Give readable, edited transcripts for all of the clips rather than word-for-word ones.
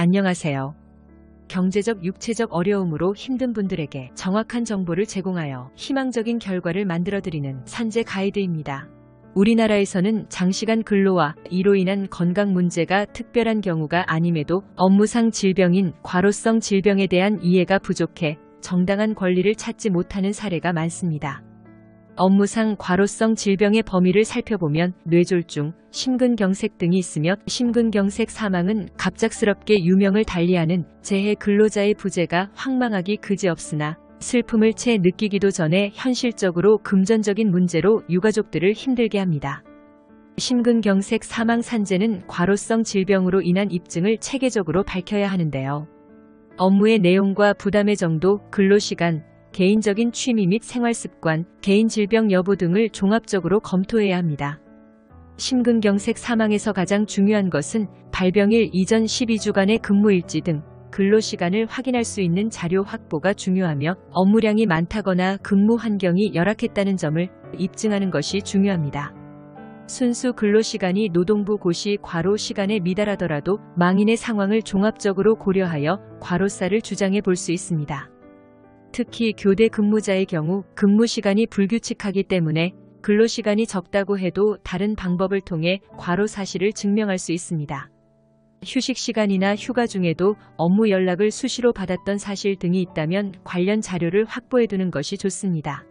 안녕하세요. 경제적, 육체적 어려움으로 힘든 분들에게 정확한 정보를 제공하여 희망적인 결과를 만들어드리는 산재 가이드입니다. 우리나라에서는 장시간 근로와 이로 인한 건강 문제가 특별한 경우가 아님에도 업무상 질병인 과로성 질병에 대한 이해가 부족해 정당한 권리를 찾지 못하는 사례가 많습니다. 업무상 과로성 질병의 범위를 살펴보면 뇌졸중, 심근경색 등이 있으며 심근경색 사망은 갑작스럽게 유명을 달리하는 재해 근로자의 부재가 황망하기 그지없으나 슬픔을 채 느끼기도 전에 현실적으로 금전적인 문제로 유가족들을 힘들게 합니다. 심근경색 사망 산재는 과로성 질병으로 인한 입증을 체계적으로 밝혀야 하는데요. 업무의 내용과 부담의 정도, 근로시간, 개인적인 취미 및 생활습관, 개인 질병 여부 등을 종합적으로 검토해야 합니다. 심근경색 사망에서 가장 중요한 것은 발병일 이전 12주간의 근무일지 등 근로시간을 확인할 수 있는 자료 확보가 중요하며 업무량이 많다거나 근무 환경이 열악했다는 점을 입증하는 것이 중요합니다. 순수 근로시간이 노동부 고시 과로 시간에 미달하더라도 망인의 상황을 종합적으로 고려하여 과로사를 주장해 볼 수 있습니다. 특히 교대 근무자의 경우 근무시간이 불규칙하기 때문에 근로시간이 적다고 해도 다른 방법을 통해 과로 사실을 증명할 수 있습니다. 휴식시간이나 휴가 중에도 업무 연락을 수시로 받았던 사실 등이 있다면 관련 자료를 확보해두는 것이 좋습니다.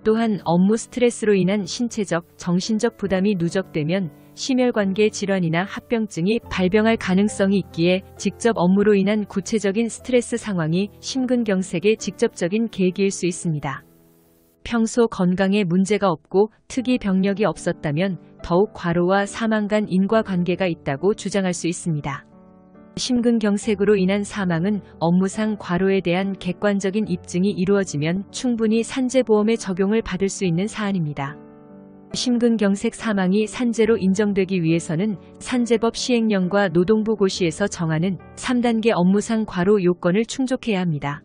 또한 업무 스트레스로 인한 신체적, 정신적 부담이 누적되면 심혈관계 질환이나 합병증이 발병할 가능성이 있기에 직접 업무로 인한 구체적인 스트레스 상황이 심근경색의 직접적인 계기일 수 있습니다. 평소 건강에 문제가 없고 특이 병력이 없었다면 더욱 과로와 사망 간 인과관계가 있다고 주장할 수 있습니다. 심근경색으로 인한 사망은 업무상 과로에 대한 객관적인 입증이 이루어지면 충분히 산재보험의 적용을 받을 수 있는 사안입니다. 심근경색 사망이 산재로 인정되기 위해서는 산재법 시행령과 노동부 고시에서 정하는 3단계 업무상 과로 요건을 충족해야 합니다.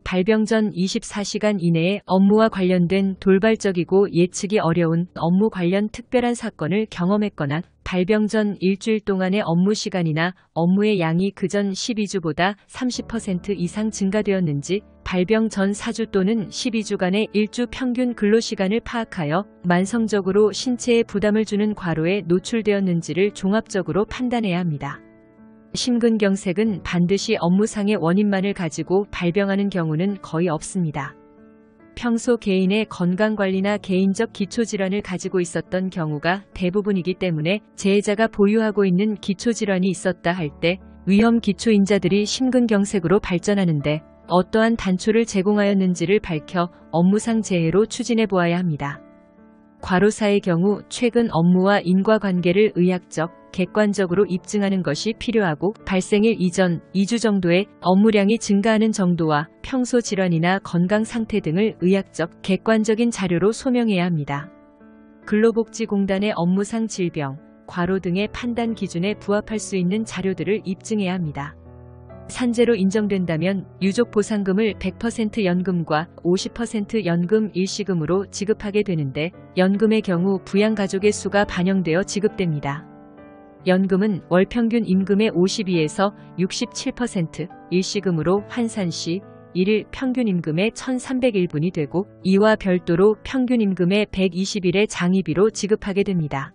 발병 전 24시간 이내에 업무와 관련된 돌발적이고 예측이 어려운 업무 관련 특별한 사건을 경험했거나 발병 전 일주일 동안의 업무 시간이나 업무의 양이 그전 12주보다 30% 이상 증가되었는지, 발병 전 4주 또는 12주간의 일주 평균 근로시간을 파악하여 만성적으로 신체에 부담을 주는 과로에 노출되었는지를 종합적으로 판단해야 합니다. 심근경색은 반드시 업무상의 원인만을 가지고 발병하는 경우는 거의 없습니다. 평소 개인의 건강관리나 개인적 기초질환을 가지고 있었던 경우가 대부분이기 때문에 재해자가 보유하고 있는 기초질환이 있었다 할 때 위험 기초인자들이 심근경색으로 발전하는데 어떠한 단초를 제공하였는지를 밝혀 업무상 재해로 추진해 보아야 합니다. 과로사의 경우 최근 업무와 인과관계를 의학적, 객관적으로 입증하는 것이 필요하고 발생일 이전 2주 정도의 업무량이 증가하는 정도와 평소 질환이나 건강 상태 등을 의학적, 객관적인 자료로 소명해야 합니다. 근로복지공단의 업무상 질병, 과로 등의 판단 기준에 부합할 수 있는 자료들을 입증해야 합니다. 산재로 인정된다면 유족보상금을 100% 연금과 50% 연금 일시금으로 지급하게 되는데 연금의 경우 부양가족의 수가 반영되어 지급됩니다. 연금은 월평균 임금의 52에서 67%, 일시금으로 환산시 1일 평균 임금의 1,301분이 되고 이와 별도로 평균 임금의 120일의 장의비로 지급하게 됩니다.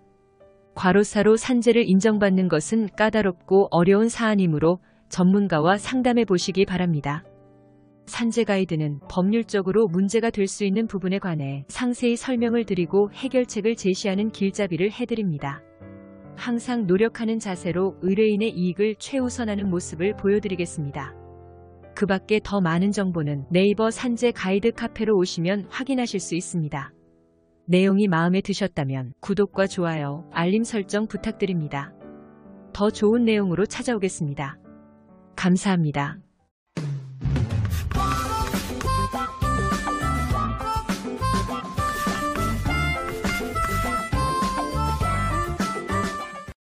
과로사로 산재를 인정받는 것은 까다롭고 어려운 사안이므로 전문가와 상담해 보시기 바랍니다. 산재 가이드는 법률적으로 문제가 될 수 있는 부분에 관해 상세히 설명을 드리고 해결책을 제시하는 길잡이를 해드립니다. 항상 노력하는 자세로 의뢰인의 이익을 최우선하는 모습을 보여드리겠습니다. 그 밖에 더 많은 정보는 네이버 산재 가이드 카페로 오시면 확인하실 수 있습니다. 내용이 마음에 드셨다면 구독과 좋아요, 알림 설정 부탁드립니다. 더 좋은 내용으로 찾아오겠습니다. 감사합니다.